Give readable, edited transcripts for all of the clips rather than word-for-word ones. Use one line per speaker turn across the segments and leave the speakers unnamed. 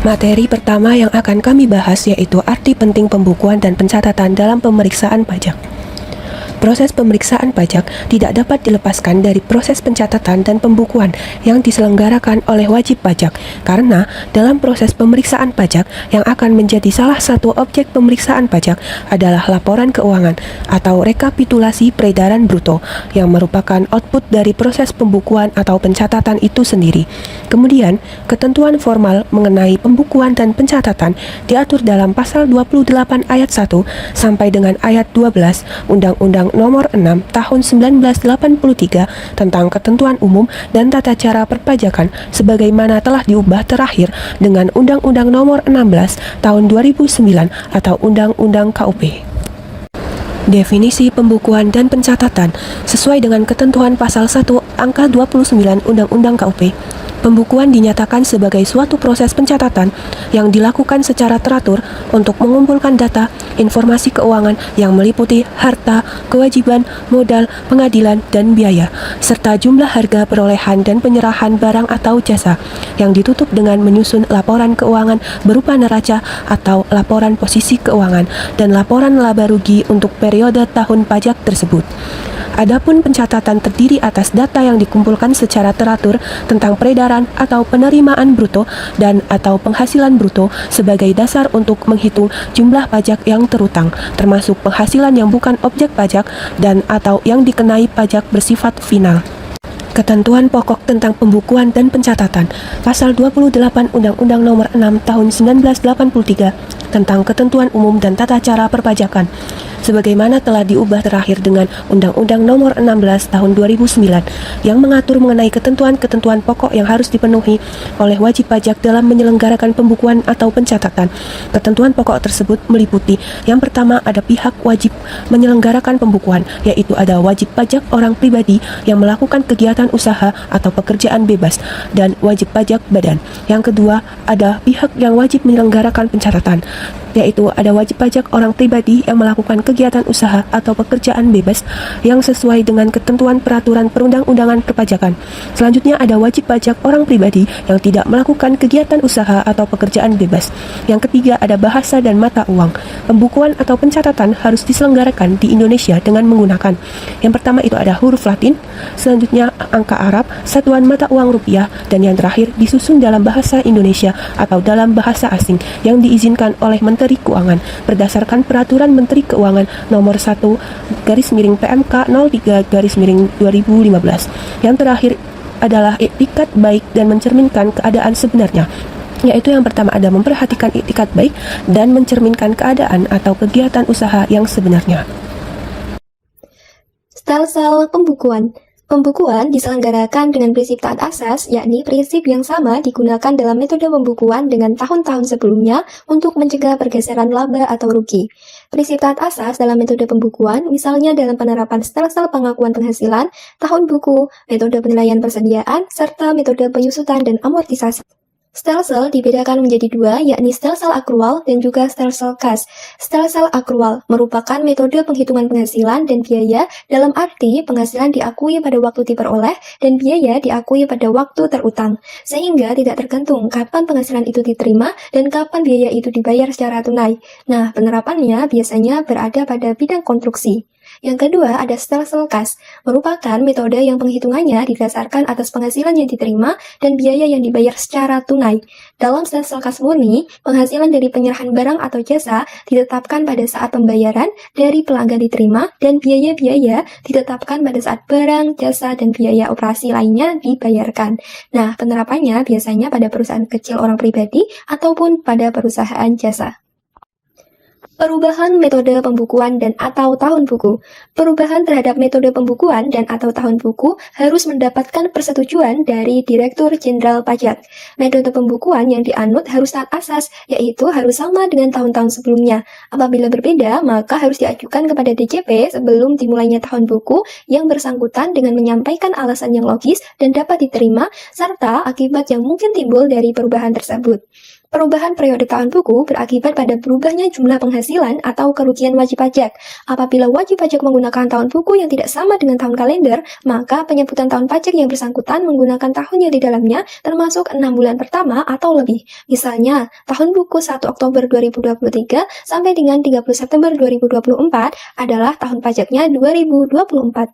Materi pertama yang akan kami bahas yaitu arti penting pembukuan dan pencatatan dalam pemeriksaan pajak. Proses pemeriksaan pajak tidak dapat dilepaskan dari proses pencatatan dan pembukuan yang diselenggarakan oleh wajib pajak, karena dalam proses pemeriksaan pajak yang akan menjadi salah satu objek pemeriksaan pajak adalah laporan keuangan atau rekapitulasi peredaran bruto yang merupakan output dari proses pembukuan atau pencatatan itu sendiri. Kemudian, ketentuan formal mengenai pembukuan dan pencatatan diatur dalam pasal 28 ayat 1 sampai dengan ayat 12 Undang-Undang Nomor 6 Tahun 1983 tentang Ketentuan Umum dan Tata Cara Perpajakan sebagaimana telah diubah terakhir dengan Undang-Undang Nomor 16 Tahun 2009 atau Undang-Undang KUP. Definisi pembukuan dan pencatatan sesuai dengan ketentuan pasal 1 angka 29 Undang-Undang KUP. Pembukuan dinyatakan sebagai suatu proses pencatatan yang dilakukan secara teratur untuk mengumpulkan data, informasi keuangan yang meliputi harta, kewajiban, modal, pengadilan, dan biaya, serta jumlah harga perolehan dan penyerahan barang atau jasa, yang ditutup dengan menyusun laporan keuangan berupa neraca atau laporan posisi keuangan dan laporan laba rugi untuk periode tahun pajak tersebut. Adapun pencatatan terdiri atas data yang dikumpulkan secara teratur tentang peredaran atau penerimaan bruto dan atau penghasilan bruto sebagai dasar untuk menghitung jumlah pajak yang terutang, termasuk penghasilan yang bukan objek pajak dan atau yang dikenai pajak bersifat final. Ketentuan pokok tentang pembukuan dan pencatatan, Pasal 28 Undang-Undang Nomor 6 Tahun 1983 tentang Ketentuan Umum dan Tata Cara Perpajakan, sebagaimana telah diubah terakhir dengan Undang-Undang Nomor 16 Tahun 2009 yang mengatur mengenai ketentuan-ketentuan pokok yang harus dipenuhi oleh wajib pajak dalam menyelenggarakan pembukuan atau pencatatan. Ketentuan pokok tersebut meliputi yang pertama ada pihak wajib menyelenggarakan pembukuan, yaitu ada wajib pajak orang pribadi yang melakukan kegiatan usaha atau pekerjaan bebas dan wajib pajak badan. Yang kedua ada pihak yang wajib menyelenggarakan pencatatan, yaitu ada wajib pajak orang pribadi yang melakukan kegiatan usaha atau pekerjaan bebas yang sesuai dengan ketentuan peraturan perundang-undangan perpajakan. Selanjutnya ada wajib pajak orang pribadi yang tidak melakukan kegiatan usaha atau pekerjaan bebas. Yang ketiga ada bahasa dan mata uang. Pembukuan atau pencatatan harus diselenggarakan di Indonesia dengan menggunakan yang pertama itu ada huruf Latin, selanjutnya angka Arab, satuan mata uang rupiah, dan yang terakhir disusun dalam bahasa Indonesia atau dalam bahasa asing yang diizinkan oleh Menteri Keuangan berdasarkan Peraturan Menteri Keuangan Nomor 1 PMK 03 2015. Yang terakhir adalah iktikat baik dan mencerminkan keadaan sebenarnya, yaitu yang pertama ada memperhatikan iktikat baik dan mencerminkan keadaan atau kegiatan usaha yang sebenarnya.
Stelsel pembukuan. Pembukuan diselenggarakan dengan prinsip taat asas, yakni prinsip yang sama digunakan dalam metode pembukuan dengan tahun-tahun sebelumnya untuk mencegah pergeseran laba atau rugi. Prinsip taat asas dalam metode pembukuan, misalnya dalam penerapan stelsel pengakuan penghasilan, tahun buku, metode penilaian persediaan, serta metode penyusutan dan amortisasi. Stelsel dibedakan menjadi dua, yakni stelsel akrual dan juga stelsel kas. Stelsel akrual merupakan metode penghitungan penghasilan dan biaya dalam arti penghasilan diakui pada waktu diperoleh dan biaya diakui pada waktu terutang, sehingga tidak tergantung kapan penghasilan itu diterima dan kapan biaya itu dibayar secara tunai. Nah, penerapannya biasanya berada pada bidang konstruksi. Yang kedua ada stelsel kas, merupakan metode yang penghitungannya didasarkan atas penghasilan yang diterima dan biaya yang dibayar secara tunai. Dalam stelsel kas murni, penghasilan dari penyerahan barang atau jasa ditetapkan pada saat pembayaran dari pelanggan diterima dan biaya-biaya ditetapkan pada saat barang, jasa, dan biaya operasi lainnya dibayarkan. Nah, penerapannya biasanya pada perusahaan kecil orang pribadi ataupun pada perusahaan jasa. Perubahan metode pembukuan dan atau tahun buku. Perubahan terhadap metode pembukuan dan atau tahun buku harus mendapatkan persetujuan dari Direktur Jenderal Pajak. Metode pembukuan yang dianut harus taat asas, yaitu harus sama dengan tahun-tahun sebelumnya. Apabila berbeda, maka harus diajukan kepada DJP sebelum dimulainya tahun buku yang bersangkutan dengan menyampaikan alasan yang logis dan dapat diterima, serta akibat yang mungkin timbul dari perubahan tersebut. Perubahan periode tahun buku berakibat pada berubahnya jumlah penghasilan atau kerugian wajib pajak. Apabila wajib pajak menggunakan tahun buku yang tidak sama dengan tahun kalender, maka penyebutan tahun pajak yang bersangkutan menggunakan tahun yang di dalamnya termasuk 6 bulan pertama atau lebih. Misalnya, tahun buku 1 Oktober 2023 sampai dengan 30 September 2024 adalah tahun pajaknya 2024.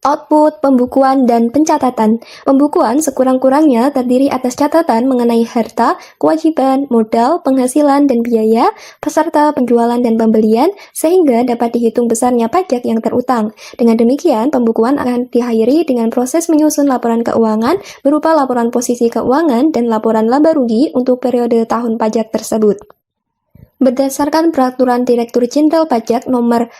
Output, pembukuan, dan pencatatan. Pembukuan sekurang-kurangnya terdiri atas catatan mengenai harta, kewajiban, modal, penghasilan, dan biaya, peserta penjualan dan pembelian, sehingga dapat dihitung besarnya pajak yang terutang. Dengan demikian, pembukuan akan diakhiri dengan proses menyusun laporan keuangan berupa laporan posisi keuangan dan laporan laba rugi untuk periode tahun pajak tersebut. Berdasarkan Peraturan Direktur Jenderal Pajak Nomor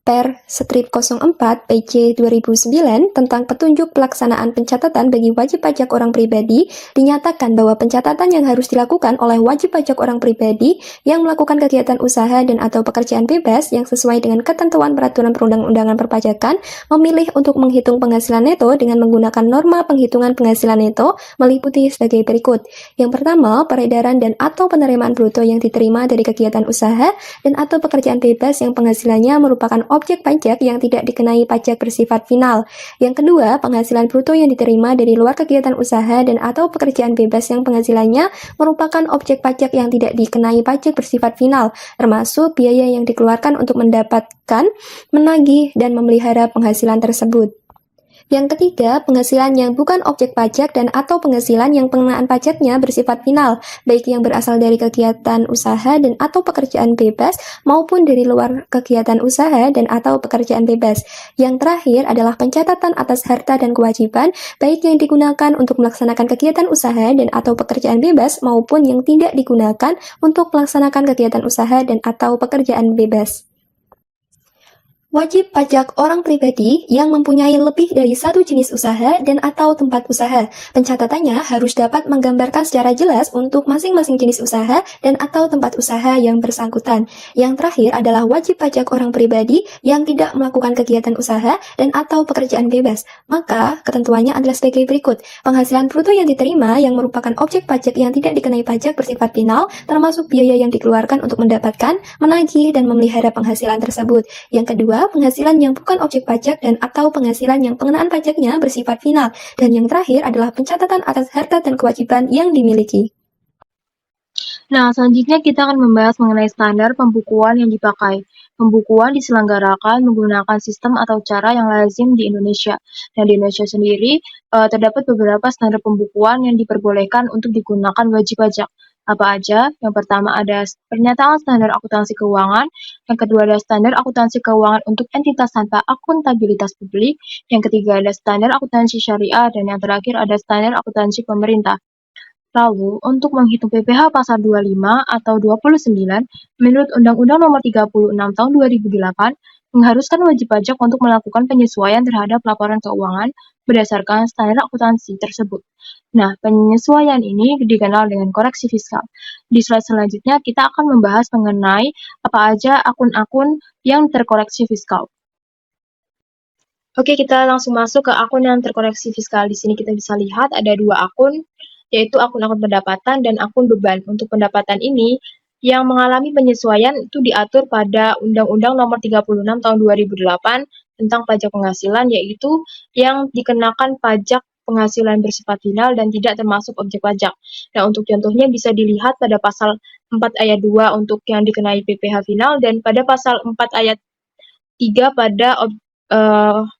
Per/04 PJ 2009 tentang petunjuk pelaksanaan pencatatan bagi wajib pajak orang pribadi, dinyatakan bahwa pencatatan yang harus dilakukan oleh wajib pajak orang pribadi yang melakukan kegiatan usaha dan atau pekerjaan bebas yang sesuai dengan ketentuan peraturan perundang-undangan perpajakan memilih untuk menghitung penghasilan neto dengan menggunakan norma penghitungan penghasilan neto meliputi sebagai berikut. Yang pertama, peredaran dan atau penerimaan bruto yang diterima dari kegiatan usaha dan atau pekerjaan bebas yang penghasilannya merupakan objek pajak yang tidak dikenai pajak bersifat final. Yang kedua, penghasilan bruto yang diterima dari luar kegiatan usaha dan atau pekerjaan bebas yang penghasilannya merupakan objek pajak yang tidak dikenai pajak bersifat final, termasuk biaya yang dikeluarkan untuk mendapatkan, menagih, dan memelihara penghasilan tersebut. Yang ketiga, penghasilan yang bukan objek pajak dan atau penghasilan yang pengenaan pajaknya bersifat final, baik yang berasal dari kegiatan usaha dan atau pekerjaan bebas maupun dari luar kegiatan usaha dan atau pekerjaan bebas. Yang terakhir adalah pencatatan atas harta dan kewajiban, baik yang digunakan untuk melaksanakan kegiatan usaha dan atau pekerjaan bebas maupun yang tidak digunakan untuk melaksanakan kegiatan usaha dan atau pekerjaan bebas. Wajib pajak orang pribadi yang mempunyai lebih dari satu jenis usaha dan atau tempat usaha. Pencatatannya harus dapat menggambarkan secara jelas untuk masing-masing jenis usaha dan atau tempat usaha yang bersangkutan. Yang terakhir adalah wajib pajak orang pribadi yang tidak melakukan kegiatan usaha dan atau pekerjaan bebas. Maka, ketentuannya adalah sebagai berikut. Penghasilan bruto yang diterima yang merupakan objek pajak yang tidak dikenai pajak bersifat final, termasuk biaya yang dikeluarkan untuk mendapatkan, menagih, dan memelihara penghasilan tersebut. Yang kedua, penghasilan yang bukan objek pajak dan atau penghasilan yang pengenaan pajaknya bersifat final. Dan yang terakhir adalah pencatatan atas harta dan kewajiban yang dimiliki.
Nah, selanjutnya kita akan membahas mengenai standar pembukuan yang dipakai. Pembukuan diselenggarakan menggunakan sistem atau cara yang lazim di Indonesia. Dan di Indonesia sendiri, terdapat beberapa standar pembukuan yang diperbolehkan untuk digunakan wajib pajak. Apa aja? Yang pertama ada pernyataan standar akuntansi keuangan, yang kedua ada standar akuntansi keuangan untuk entitas tanpa akuntabilitas publik, yang ketiga ada standar akuntansi syariah, dan yang terakhir ada standar akuntansi pemerintah. Lalu, untuk menghitung PPh pasal 25 atau 29, menurut Undang-Undang Nomor 36 Tahun 2008, mengharuskan wajib pajak untuk melakukan penyesuaian terhadap laporan keuangan berdasarkan standar akuntansi tersebut. Nah, penyesuaian ini dikenal dengan koreksi fiskal. Di slide selanjutnya, kita akan membahas mengenai apa aja akun-akun yang terkoreksi fiskal. Oke, kita langsung masuk ke akun yang terkoreksi fiskal. Di sini kita bisa lihat ada dua akun, yaitu akun-akun pendapatan dan akun beban. Untuk pendapatan ini, yang mengalami penyesuaian itu diatur pada Undang-Undang Nomor 36 Tahun 2008 tentang pajak penghasilan, yaitu yang dikenakan pajak penghasilan bersifat final dan tidak termasuk objek pajak. Nah, untuk contohnya bisa dilihat pada pasal 4 ayat 2 untuk yang dikenai PPh final dan pada pasal 4 ayat 3 pada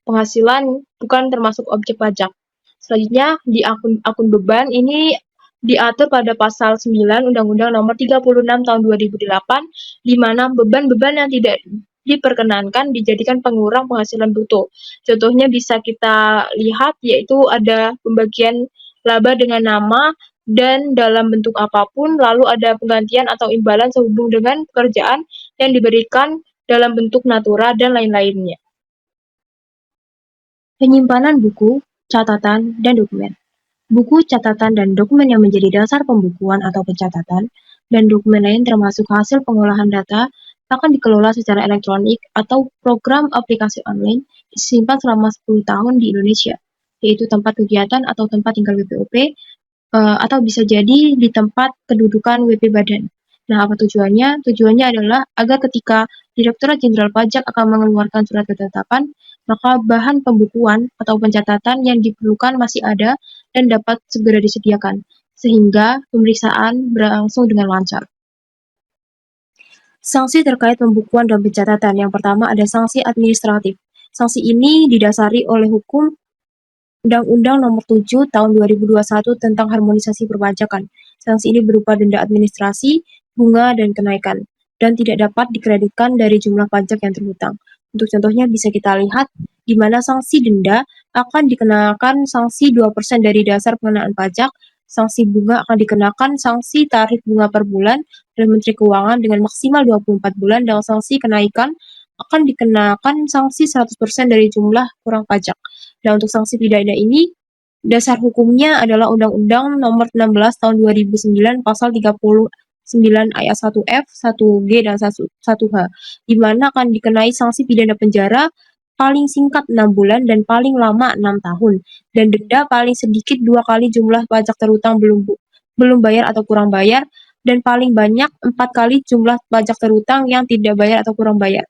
penghasilan bukan termasuk objek pajak. Selanjutnya di akun beban ini diatur pada pasal 9 Undang-Undang Nomor 36 Tahun 2008 di mana beban-beban yang tidak diperkenankan dijadikan pengurang penghasilan bruto. Contohnya bisa kita lihat yaitu ada pembagian laba dengan nama dan dalam bentuk apapun, lalu ada penggantian atau imbalan sehubung dengan pekerjaan yang diberikan dalam bentuk natura dan lain-lainnya. Penyimpanan buku, catatan, dan dokumen. Buku, catatan, dan dokumen yang menjadi dasar pembukuan atau pencatatan, dan dokumen lain termasuk hasil pengolahan data akan dikelola secara elektronik atau program aplikasi online disimpan selama 10 tahun di Indonesia, yaitu tempat kegiatan atau tempat tinggal BPOP, atau bisa jadi di tempat kedudukan WP Badan. Nah, apa tujuannya? Tujuannya adalah agar ketika Direktorat Jenderal Pajak akan mengeluarkan surat ketetapan, maka bahan pembukuan atau pencatatan yang diperlukan masih ada dan dapat segera disediakan, sehingga pemeriksaan berlangsung dengan lancar. Sanksi terkait pembukuan dan pencatatan. Yang pertama ada sanksi administratif. Sanksi ini didasari oleh hukum Undang-Undang Nomor 7 Tahun 2021 tentang Harmonisasi Perpajakan. Sanksi ini berupa denda administrasi, bunga, dan kenaikan, dan tidak dapat dikreditkan dari jumlah pajak yang terhutang. Untuk contohnya bisa kita lihat di mana sanksi denda akan dikenakan sanksi 2% dari dasar pengenaan pajak, sanksi bunga akan dikenakan sanksi tarif bunga per bulan oleh Menteri Keuangan dengan maksimal 24 bulan, dan sanksi kenaikan akan dikenakan sanksi 100% dari jumlah kurang pajak. Nah, untuk sanksi pidana ini, dasar hukumnya adalah Undang-Undang Nomor 16 Tahun 2009 Pasal 39 Ayat 1F, 1G, dan 1H, di mana akan dikenai sanksi pidana penjara paling singkat 6 bulan dan paling lama 6 tahun, dan denda paling sedikit 2 kali jumlah pajak terhutang belum bayar atau kurang bayar, dan paling banyak 4 kali jumlah pajak terhutang yang tidak bayar atau kurang bayar.